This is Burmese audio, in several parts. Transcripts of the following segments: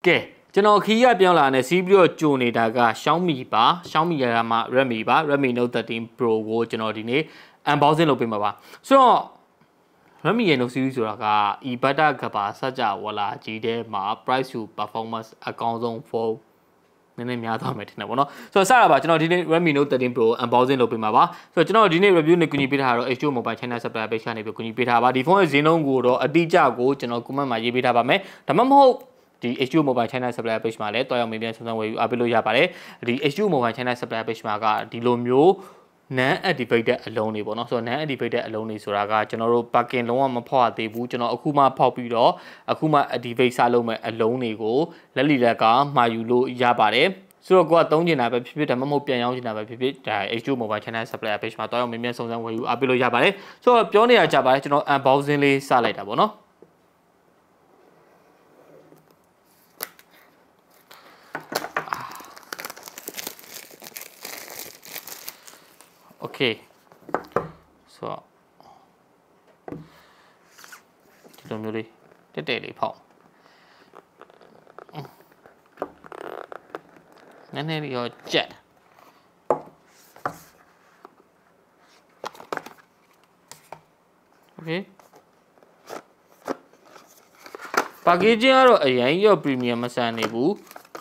Okay.ကျွန်တော်ခီးရပြောင်းလာနေစီးပြီးတော့ကြိုနေတာက Xiaomi ပါ Xiaomi ရမှာ Redmi ပါ Redmi Note 13 Pro ကိုကျွန်တော်ဒီနေ့ unboxing လုပ်ပေးမှာပါဆိုတော့ Redmi ရဲ့ Note series ဆိုတာက e-beta ကပါစကြဝလာကြီးတဲ့မှာ price to performance အကောင်းဆုံးဖုန်းနည်းနည်းများသွားမယ်ထင်တယ်ပေါ့နော်ဆိုတော့စတာပါကျွန်တော်ဒီနေ့ Redmi Note 13 Pro unboxing လုပ်ပေးမှာပါဆိုတော့ကျွန်တော်ဒီနေ့ review နဲ့ကူညီပေးထားတာတော့ H2 Mobile China Supplier Page ကနေပြီးကူညီပေးထားပါဒီဖုန်းရဲ့ဈေးနှုန်းကိုတော့အတိအကျကိုကျွန်တော် comment မှာရေးပေးထားပါမယ်ဒါမှမဟုတ်ဒီ H2 Mobile China Supplier Page မှာလည်းတွားရောက်မေးမြန်းဆောင်ဝယ်ယူအားပေးလို့ရပါတယ်ဒီ H2 Mobile China Supplier Page မှာကဒီလိုမျိုး non activated အလုံးတွေပေါ့နော်ဆိုတော့ non activated အလုံးတွေဆိုတာကကျွန်တော်တို့ parking လုံးဝမဖောက်ရသေးဘူးကျွန်တော်အခုမှဖောက်ပြီးတော့အခုမှ activate စလုပ်မဲ့အလုံးတွေကိုလက်လီလက်ကမှာယူလို့ရပါတယ်ဆိုတော့ကိုကသုံးချင်တာပဲဖြစ်ဖြစ်ဒါမှမဟုတ်ပြန်ရောင်းချင်တာပဲဖြစ်ဖြစ်ဒါ H2 Mobile Channel Supplier Page မှာတွားရောက်မေးမြန်းဆောင်ဝယ်ယူအားပေးလို့ရပါတယ်ဆိုတော့ပြောနေရကြပါတယ်ကျွန်တော် unboxing လေးစလိုက်တာပေါ့နော်Okay, so ဒီလိုမျိုးလေးတက်တက်လေးဖောက်နည်းနည်းလေးရောကြက် Okay, packaging ကတော့အရင်ရော premium မဆန်နေဘူး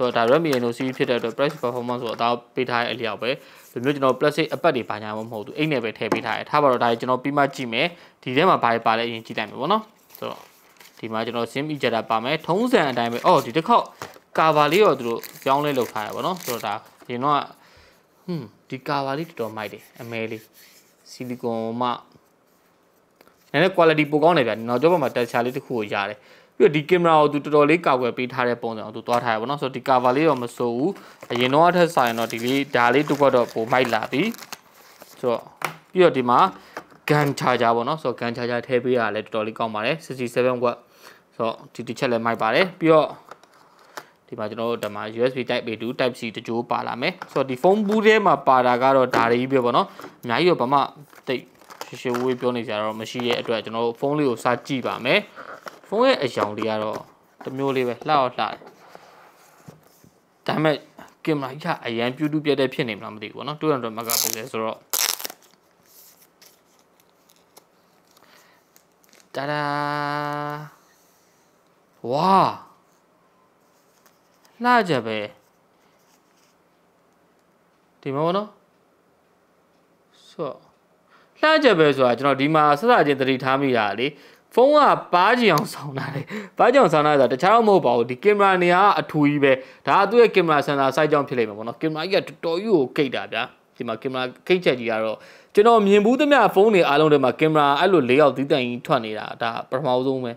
ဆိုတော့ဒါ Redmi Note series ဖြစ်တဲ့အတွက် price performance ဆိုတော့ဒါပေးထားတဲ့အလျောက်ပဲဒီမျိုးကျွန်တော် plastic အပတ်တွေဘာညာမဟုတ်ဘူးအိတ်နဲ့ပဲထည့်ပေးထားတယ်ထားပါတော့ဒါကျွန်တော်ပြီးမှကြည့်မယ်ဒီထဲမှာဘာတွေပါလဲအရင်ကြည့်လိုက်မယ်ပေါ့နော်ဆိုတော့ဒီမှာကျွန်တော် SIM ejector ပါမယ်ထုံးစံအတိုင်းပဲအော်ဒီတစ်ခေါက် cover လေးတော့သူတို့ပြောင်းလဲလုပ်ထားရပါတော့ဆိုတော့ဒါဒီတော့ဒီ cover လေးတော်တော်မိုက်တယ်အမဲလေး silicone မှနည်းနည်း quality ပိုကောင်းတယ်ဗျာနောက်ကျောဘက်မှာ texture လေးတစ်ခုကိုရတယ်ပြီးတော့ဒီ camera ကိုသူတော်တော်လေးကာကွယ်ပေးထားတဲ့ပုံစံကိုသူသွားထားရပါတော့ဆိုတော့ဒီ cover လေးတော့မစိုးဘူးအရင်တော့အထက်ဆိုင်တော့ဒီလေးဒါလေးတစ်ခွက်တော့ပိုမိုက်လာပြီဆိုတော့ပြီးတော့ဒီမှာ gun charger ပေါ့နော်ဆိုတော့ gun charger ထည့်ပေးရလဲတော်တော်လေးကောင်းပါတယ်67 watt ဆိုတော့ဒီတစ်ချက်လည်းမိုက်ပါတယ်ပြီးတော့ဒီမှာကျွန်တော်တို့ဒီမှာ USB type A to type C တကြိုးပါလာမယ်ဆိုတော့ဒီဖုန်းဘူးထဲမှာပါတာကတော့ဒါတွေကြီးပဲပေါ့နော်အများကြီးတော့ဘာမှတိတ်ရှေ့ဝေးပြောနေကြတော့မရှိရဲ့အတွက်ကျွန်တော်တို့ဖုန်းလေးကိုစကြည့်ပါမယ်ဖုန်းရဲ့အယောင်လေးကတော့တမျိုးလေးပဲလှတော့လှတယ်ဒါပေမဲ့ကင်မရာကြီးကအရန်ပြူတူပြတ်တဲ့ဖြစ်နေမလားမသိဘူးပေါ့နော်200 megapixel ဆိုတော့တာဒါဝါလှကြပဲဒီမှာပေါ့နော်ဆိုလှကြပဲဆိုတာကျွန်တော်ဒီမှာစစချင်းသတိထားမိတာလေဖုန်းကပါးကြည့်အောင်ဆောင်းတာလေပါးကြည့်အောင်ဆောင်းတာဆိုတာတခြားတော့မဟုတ်ပါဘူးဒီကင်မရာနေကအထူကြီးပဲဒါကသူ့ရဲ့ကင်မရာစင်ဆာ size ကြောင့်ဖြစ်လိမ့်မယ်ပေါ့နော်ကင်မရာကြီးကတော်တော်ကြီးကိုကိတ်တာဗျာဒီမှာကင်မရာကိတ်ချက်ကြီးကတော့ကျွန်တော်မြင်ဘူးသမျှဖုန်းတွေအားလုံးတွေမှာကင်မရာအဲ့လို၄ယောက်သီးတန်ကြီးထွက်နေတာဒါပထမဆုံးပဲ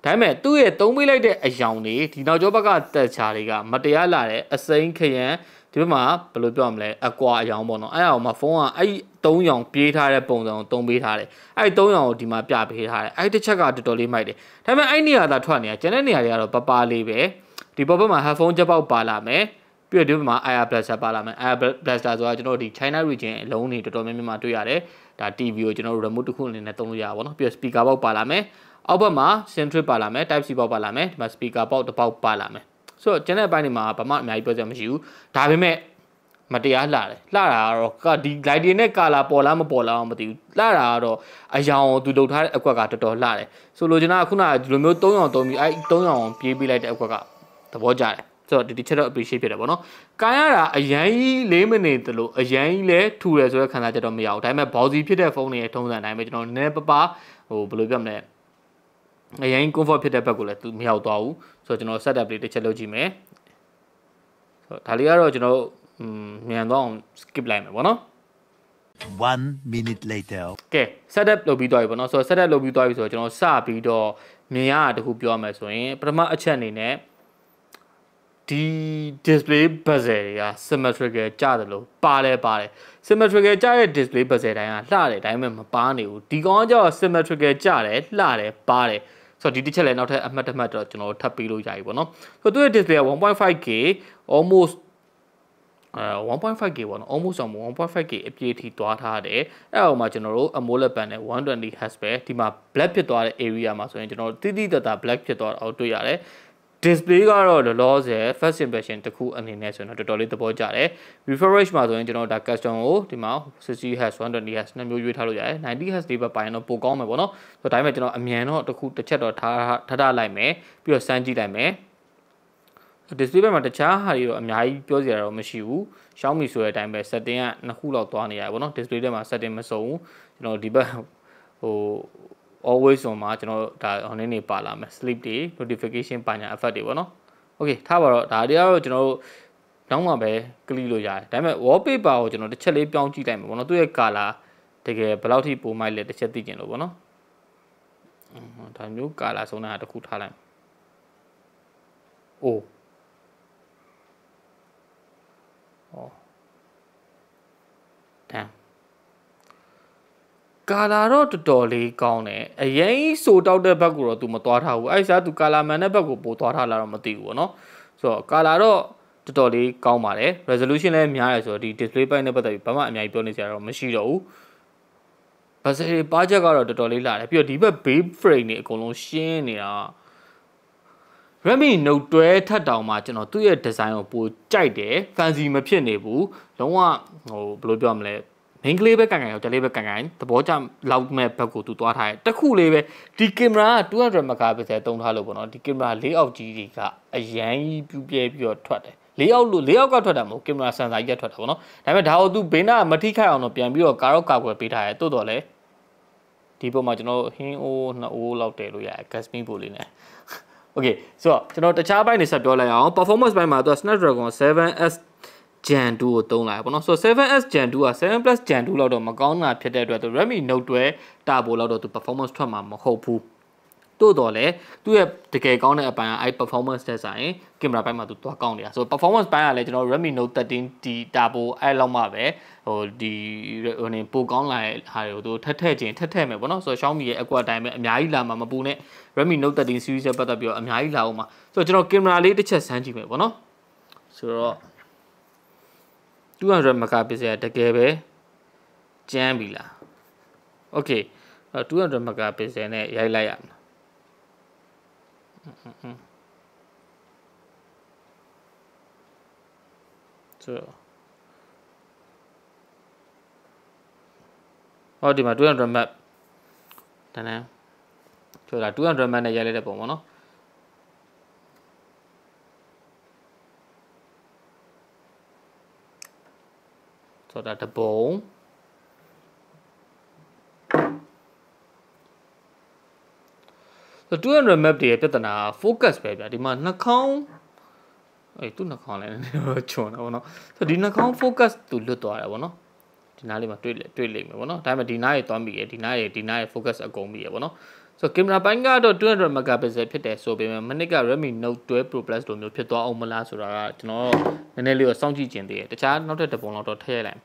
ဒါပေမဲ့သူ့ရဲ့သုံးပေးလိုက်တဲ့အယောင်တွေဒီနောက်ကျောဘက်ကတက်ချာတွေကမတရားလာတဲ့အစိမ်းခရမ်းဒီဘက်မှာဘယ်လိုပြောရမလဲအကွာအယောင်ပေါ့နော်အဲ့အောင်မှာဖုန်းကအဲ့3ရောင်ပြေးထားတဲ့ပုံစံကိုသုံးပေးထားတယ်အဲ့3ရောင်ကိုဒီမှာပြပေးထားတယ်အဲ့တစ်ချက်ကတော်တော်လေးမိုက်တယ်ဒါပေမဲ့အဲ့နေရာသာထွက်နေတာကျန်တဲ့နေရာတွေကတော့ပပလေးပဲဒီဘက်မှာ headphone ချက်ပေါက်ပါလာမယ်ပြီးတော့ဒီဘက်မှာ air blaster ပါလာမယ် air blaster ဆိုတာကျွန်တော်ဒီ China region အလုံးတွေတော်တော်များများမှာတွေ့ရတယ်ဒါ TV ကိုကျွန်တော်တို့ remote တစ်ခုအနေနဲ့သုံးလို့ရပါဘောနော်ပြီးတော့ speaker ပေါက်ပါလာမယ်အောက်ဘက်မှာ centric ပါလာမယ် type C ပေါက်ပါလာမယ်ဒီမှာ speaker ပေါက်တစ်ပေါက်ပါလာမယ်ဆိုတော့ကျန်တဲ့အပိုင်းတွေမှာဘာမှအများကြီးပြောစရာမရှိဘူးဒါပေမဲ့မတရားလှတယ်လှတာကတော့ဒီ light တွေနဲ့ color ပေါ်လားမပေါ်လားမသိဘူးလှတာကတော့အယောင်သူလုပ်ထားတဲ့အကွက်ကတော်တော်လှတယ်ဆိုလိုချင်တာကခုနကဒီလိုမျိုး3ရောင်သုံးပြီးအဲ့3ရောင်ပြေးပေးလိုက်တဲ့အကွက်ကသဘောကျတယ်ဆိုတော့ဒီချက်တော့ appreciate ဖြစ်တယ်ပေါ့နော်ကန်ရတာအရင်ကြီး4မိနစ်တလို့အရင်ကြီးလဲထူတယ်ဆိုတဲ့ခံစားချက်တော့မရဘူးဒါပေမဲ့ boxy ဖြစ်တဲ့ဖုန်းတွေရဲ့ထုံးစံအတိုင်းပဲကျွန်တော်နည်းနည်းပပဟိုဘယ်လိုပြောမလဲအရင် comfort ဖြစ်တဲ့ဘက်ကိုလည်းသူမရောက်သွားဘူးဆိုတော့ကျွန်တော် setup လေးတစ်ချက်လုပ်ကြည့်မယ်ဆိုတော့ဒါလေးကတော့ကျွန်တော်မြန်တော့ skip လိုက်မယ်ပေါ့နော်1 minute later ကဲ setup လုပ်ပြီးသွားပြီပေါ့နော်ဆိုတော့ setup လုပ်ပြီးသွားပြီဆိုတော့ကျွန်တော်စပြီးတော့မြင်ရတာတခုပြောရမယ်ဆိုရင်ပထမအချက်အနေနဲ့ဒီ display bezel တွေက symmetrical ကျတယ်လို့ပါတယ် symmetrical ကျတဲ့ display bezel တိုင်းကလှတယ်ဒါပေမဲ့မပါနေဘူးဒီကောင်ကကျတော့ symmetrical ကျတယ်လှတယ်ပါတယ်ဆိုတော့ဒီတစ်ချက်လည်းနောက်ထပ်အမှတ်တစ်မှတ်တော့ကျွန်တော်ထပ်ပြီးလို့ရပြီပေါ့နော်ဆိုတော့သူ့ရဲ့ display က 1.5K almost 1.5K ပေါ့နော် almost 1.5K အပြည့်အထိသွားထားတယ်အဲ့အောက်မှာကျွန်တော်တို့ AMOLED panel 120Hz ပဲဒီမှာ black ဖြစ်သွားတဲ့ area မှာဆိုရင်ကျွန်တော်တိတိတတ်တာ black ဖြစ်သွားတာကိုတွေ့ရတယ် display ကတော့ loss ရဲ့ first impression တခုအနေနဲ့ဆိုရင်တော့တော်တော်လေးသဘောကျတယ် refresh မှာဆိုရင်ကျွန်တော်ဒါ custom ကိုဒီမှာ 60Hz 120Hz နှစ်မျိုးရွေးထားလို့ရတယ် 90Hz လေးပဲပိုင်တော့ပိုကောင်းမယ်ပေါ့နော်ဆိုတော့ဒါပေမဲ့ကျွန်တော်အမြန်တော့တစ်ခုတစ်ချက်တော့ထားလိုက်မယ်ပြီးတော့စမ်းကြည့်လိုက်မယ် display ဘက်မှာတခြားဟာတွေတော့အများကြီးပြောစရာတော့မရှိဘူး Xiaomi ဆိုတဲ့အတိုင်းပဲ setting ကနှစ်ခုလောက်သွားနေရတယ်ပေါ့နော် display ထဲမှာ setting မစုံဘူးကျွန်တော်ဒီဘက်ဟို always on မှာကျွန်တော်ဒါ online နေပါလာမယ် sleep တွေ notification ပါညာ effect တွေပေါ့နော် okay ထားပါတော့ဒါတွေကတော့ကျွန်တော်တို့နောက်မှပဲ click လို့ရတယ်ဒါပေမဲ့ wallpaper ကိုကျွန်တော်တစ်ချက်လေးပြောင်းကြည့်လိုက်မယ်ပေါ့နော်သူရဲ့ color တကယ်ဘယ်လောက်ထိပိုမိုက်လဲတစ်ချက်သိကျင်လို့ပေါ့နော်ဒါမျိုး color ဆုံးတာတစ်ခုထားလိုက်အိုးdamn ကာလာတော့တော်တော်လေးကောင်းတယ်အရင်ဆိုတောက်တဲ့ဘက်ကိုတော့ तू မသွားထားဘူးအဲ့စား तू ကာလာမန်တဲ့ဘက်ကိုပို့သွားထားလာတော့မသိဘူးပေါ့နော်ဆိုတော့ကာလာတော့တော်တော်လေးကောင်းပါတယ် resolution လည်းများတယ်ဆိုတော့ဒီ display ပိုင်းနဲ့ပတ်သက်ပြီးဘာမှအများကြီးပြောနေစရာတော့မရှိတော့ဘူး battery ပါချက်ကတော့တော်တော်လေးလာတယ်ပြီးတော့ဒီဘက် base frame တွေအကုန်လုံးရှင်းနေတာ Redmi Note 12ထပ်တောင်မှကျွန်တော်သူ့ရဲ့ design ကိုပိုကြိုက်တယ် fancy မဖြစ်နေဘူးလုံးဝဟိုဘယ်လိုပြောမလဲ main ကလေးပဲကန်ကန်ရောကြလေးပဲကန်ကန်သဘောကျလောက်မဲ့ဘက်ကိုသူသွားထားတယ်တခုလေးပဲဒီကင်မရာက200 megapixel တုံးထားလို့ပေါ့နော်ဒီကင်မရာ၄အောက်ကြီးတွေကအရန်ကြီးပြူပြဲပြီးတော့ထွက်တယ်၄အောက်ကထွက်တာမဟုတ်ကင်မရာစင်ဆာကြီးကထွက်တာပေါ့နော်ဒါပေမဲ့ဒါကိုသူဘေးနာမထိခိုက်အောင်တော့ပြန်ပြီးတော့ကာကွယ်ပေးထားတယ်တိုးတော့လေဒီပုံမှာကျွန်တော်ဟင်းအိုးနှစ်အိုးလောက်တည်လို့ရတယ် Gasmi ပို့လေးနဲ့Okay ဆိုတော့ကျွန်တော်တခြားဘိုင်းတွေဆက်ပြောလိုက်အောင် performance ဘိုင်းမှာသူက Snapdragon 7S Gen 2ကိုသုံးလာတယ်ပေါ့နော်ဆိုတော့ 7S Gen 2က 7 Plus Gen 2လောက်တော့မကောင်းတာဖြစ်တဲ့အတွက်သူ Redmi Note 12 Turbo လောက်တော့သူ performance ထွက်မှာမဟုတ်ဘူးတိုးတော်လဲသူ့ရဲ့တကယ်ကောင်းတဲ့အပိုင်းကအဲ့ performance တက်ဆိုင်ကင်မရာဘိုင်းမှာသူသွားကောင်းနေတာဆိုတော့ performance ဘိုင်းကလည်းကျွန်တော် Redmi Note 13 Turbo အဲ့လောက်မှပဲဟိုဒီဟိုနေပိုကောင်းလာတဲ့ဟာတွေကိုသူထက်မယ်ပေါ့နော်ဆိုတော့ Xiaomi ရဲ့အကွာတိုင်းပဲအများကြီးလာမှာမပူနဲ့ Redmi Note 13 series နဲ့ပတ်သက်ပြီးတော့အများကြီးလာအောင်ပါဆိုတော့ကျွန်တော်ကင်မရာလေးတစ်ချက်စမ်းကြည့်မယ်ပေါ့နော်ဆိုတော့200 megapixel တကယ်ပဲကျန်းပြီလား Okay 200 megapixel နဲ့ရိုက်လိုက်ရမှာဆိုတော့ဟောဒီမှာ200 map တန်းတန်းဆိုတာ200 map နဲ့ရိုက်လိုက်တဲ့ပုံပေါ့နော်ဆိုတာတပုံ200 map တည်းရဲ့ပြဿနာ focus ပဲဗျာဒီမှာနှာခေါင်းအဲ့သူ့နှာခေါင်းလည်းနည်းနည်းတော့ချွန်တာပေါ့နော်ဆိုဒီနှာခေါင်း focus သူလွတ်သွားတယ်ပေါ့နော်ဒီနားလေးမှာတွေ့လိမ့်မယ်ပေါ့နော်ဒါပေမဲ့ဒီနားရေသွားမိရဒီနားရေ focus အကုန်မိရပေါ့နော်ဆိုကင်မရာပိုင်းကတော့200 megapixel ဖြစ်တယ်ဆိုပေမဲ့မနစ်က Redmi Note 12 Pro Plus လိုမျိုးဖြစ်သွားအောင်မလားဆိုတာကကျွန်တော်နည်းနည်းလေးတော့စောင့်ကြည့်ခြင်းသေးတယ်တခြားနောက်ထပ်တစ်ပုံလောက်တော့ထည့်ရလိုက်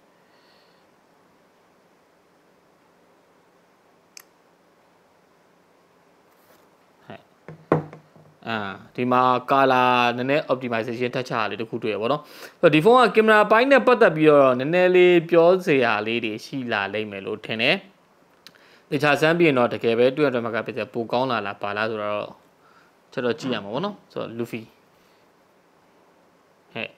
ဒီမှာ color နည်းနည်း optimization ထပ်ချရလေးတခုတွေ့ရပါတော့ဆိုတော့ဒီဖုန်းကကင်မရာပိုင်းနဲ့ပတ်သက်ပြီးတော့နည်းနည်းလေးပြောစရာလေးတွေရှိလာလိမ့်မယ်လို့ထင်တယ်တခြားစမ်းပြီးရင်တော့တကယ်ပဲ200 megapixel ပိုကောင်းလာလားပါလားဆိုတော့ချက်တော့ကြည့်ရမှာပေါ့နော်ဆိုတော့ Luffy ဟဲ့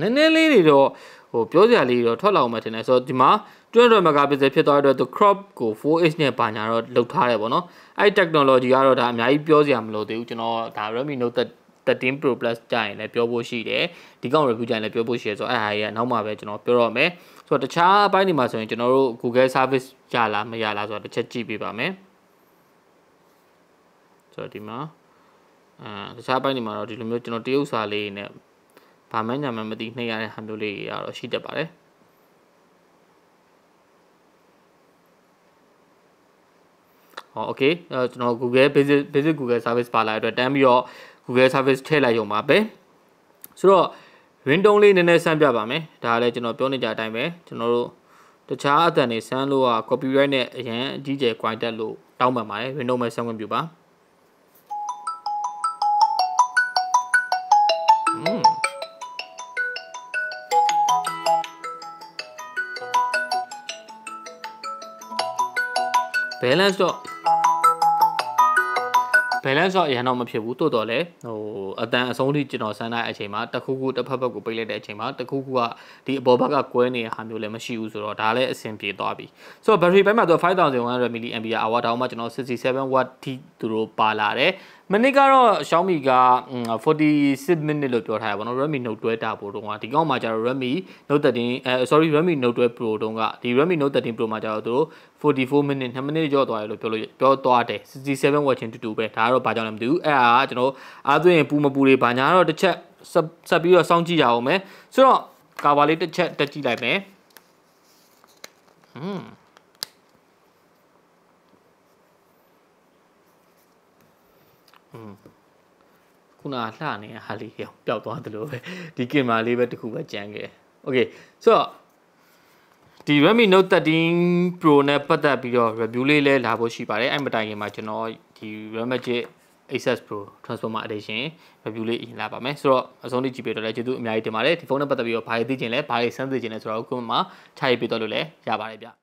နည်းနည်းလေးတွေတော့ဟိုပြောစရာလေးတွေတော့ထွက်လာအောင်မှထင်တယ်ဆိုတော့ဒီမှာ200 megapixel ဖြစ်သွားတဲ့အတွက် crop ကို 4H နဲ့ပါညာတော့လုပ်ထားတယ်ပေါ့နော်အဲ့ technology ကတော့ဒါအများကြီးပြောစရာမလိုသေးဘူးကျွန်တော်ဒါ Redmi Note 13 Pro Plus ကြာရင်လည်းပြောဖို့ရှိတယ်ဒီကောင် review ကြာရင်လည်းပြောဖို့ရှိတယ်ဆိုတော့အဲ့ဟာကြီးကနောက်မှပဲကျွန်တော်ပြောတော့မယ်ဆိုတော့တခြားအပိုင်းတွေမှာဆိုရင်ကျွန်တော်တို့ Google service ရလားမရလားဆိုတော့တစ်ချက်ကြည့်ပေးပါမယ်ဆိုတော့ဒီမှာတခြားအပိုင်းတွေမှာတော့ဒီလိုမျိုးကျွန်တော်တရုပ်စာလေးနဲ့ဘာမှညာမှမသိနှိပ်ရတဲ့ဟာမျိုးလေးရတော့ရှိတတ်ပါတယ်ဟော okay ကျွန်တော် Google basic Google service ပါလာတဲ့အတွက်တန်းပြီးတော့ Google service ထည့်လိုက်ရုံပါပဲဆိုတော့ ringtone လေးနည်းနည်းစမ်းပြပါမယ်ဒါလည်းကျွန်တော်ပြောနေကြအတိုင်းပဲကျွန်တော်တို့တခြားအသံတွေစမ်းလို့က copyright နဲ့အရင်အကြီးကျယ် quality လို့တောင်းပန်ပါတယ် ringtone ပဲစမ်းခွင့်ပြုပါ balance တော့ balance တော့အရင်တော့မဖြစ်ဘူးတိုးတော့လေဟိုအတန်အဆုံးထိကျွန်တော်စမ်းတဲ့အချိန်မှာတစ်ခုခုတစ်ဖက်ဘက်ကိုပိတ်လိုက်တဲ့အချိန်မှာတစ်ခုခုကဒီအပေါ်ဘက်ကကွဲနေတဲ့ဟာမျိုးလည်းမရှိဘူးဆိုတော့ဒါလည်းအဆင်ပြေသွားပြီဆိုတော့ battery ဘက်မှာသူ5100 mAh ဒါမှကျွန်တော်67 watt ထိသူတို့ပါလာတယ်မနစ်ကတော့ Xiaomi က46 minute လို့ပြောထားရပါတော့ Redmi Note 12 Turbo တုန်းကဒီကောင်မှာကျတော့ Redmi Note 13 sorry Redmi Note 12 Pro တုန်းကဒီ Redmi Note 13 Pro မှာကျတော့သူတို့44 minute 2 minute ကျော်သွားတယ်လို့ပြောသွားတယ်67 watt ချင်းတူတူပဲဒါကတော့ဘာကြောင့်လဲမသိဘူးအဲ့ဒါကကျွန်တော်အားသွင်းပူမပူတွေဘာညာတော့တစ်ချက်ဆက်ပြီးတော့စောင့်ကြည့်ရအောင်မယ်ဆိုတော့ကာဘာလေးတစ်ချက်တက်ကြည့်လိုက်မယ်ခုနလှနေတဲ့ဟာလေးပျောက်သွားတယ်လို့ပဲဒီကင်မရာလေးပဲတစ်ခုပဲကျန်ခဲ့โอเคဆိုတော့ဒီ Redmi Note 13 Pro နဲ့ပတ်သက်ပြီးတော့ review လေးလဲလာဖို့ရှိပါတယ်အဲ့မတိုင်ခင်မှာကျွန်တော်ဒီ Redmi Access Pro Transformer Edition review လေးလာပါမယ်ဆိုတော့အဆုံးထိကြည့်ပေးတော့လဲကျေးဇူးအများကြီးတင်ပါတယ်ဒီဖုန်းနဲ့ပတ်သက်ပြီးတော့ဘာတွေသိချင်လဲဘာတွေစမ်းသိချင်လဲဆိုတော့ခုမှခြားရေးပေးတော့လို့လဲရပါတယ်ဗျ